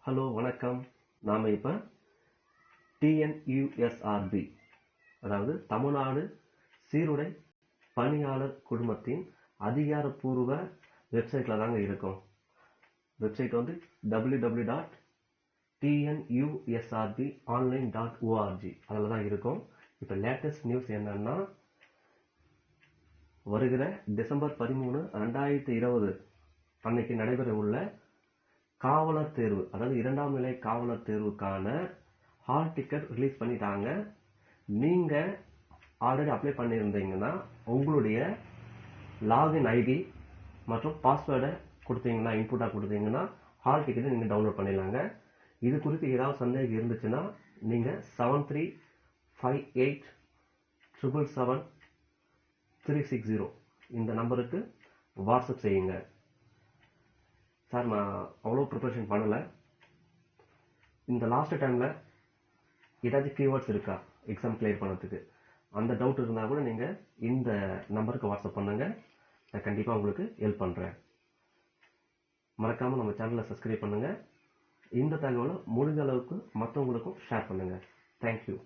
Hello வணக்கம். நாம் இப்போ டிஎன்யூஎஸ்ஆர்பி அதாவது தமிழ்நாடு சீருடை பணியாளர் குழுமத்தின் அதிகாரப்பூர்வ வெப்சைட்டில் தாங்க இருக்கோம். வெப்சைட் வந்து www.tnusrbanline.org அதில் தான் இருக்கும். இப்போ லேட்டஸ்ட் நியூஸ் என்னன்னா, வருகிற டிசம்பர் 13, 2020 அன்னைக்கு நடைபெற உள்ள காவலர் தேர்வு, அதாவது 2ஆம் நிலை காவலர் தேர்வுக்கான ஹால் டிக்கெட் ரிலீஸ் பண்ணிட்டாங்க. நீங்க ஆல்ரெடி அப்ளை பண்ணியிருந்தீங்கன்னா உங்களுடைய லாகின் ஐடி மற்றும் பாஸ்வேர்டை கொடுத்தீங்கன்னா, இன்புட்டாக கொடுத்தீங்கன்னா ஹால் டிக்கெட்டை நீங்கள் டவுன்லோட் பண்ணிடலாங்க. இது குறித்து ஏதாவது சந்தேகம் இருந்துச்சுன்னா நீங்கள் 7358777360 இந்த நம்பருக்கு வாட்ஸ்அப் செய்யுங்க. சார், நான் அவ்வளோ ப்ரிப்பரேஷன் பண்ணலை. இந்த லாஸ்ட் டைமில் ஏதாச்சும் கீவேர்ட்ஸ் இருக்கா எக்ஸாம் கிளியர் பண்ணுறதுக்கு, அந்த டவுட் இருந்தால் கூட நீங்கள் இந்த நம்பருக்கு வாட்ஸ்அப் பண்ணுங்கள். நான் கண்டிப்பாக உங்களுக்கு ஹெல்ப் பண்ணுறேன். மறக்காமல் நம்ம சேனலை சப்ஸ்கிரைப் பண்ணுங்கள். இந்த தகவலை முடிஞ்ச அளவுக்கு மற்றவங்களுக்கும் ஷேர் பண்ணுங்கள். தேங்க்யூ.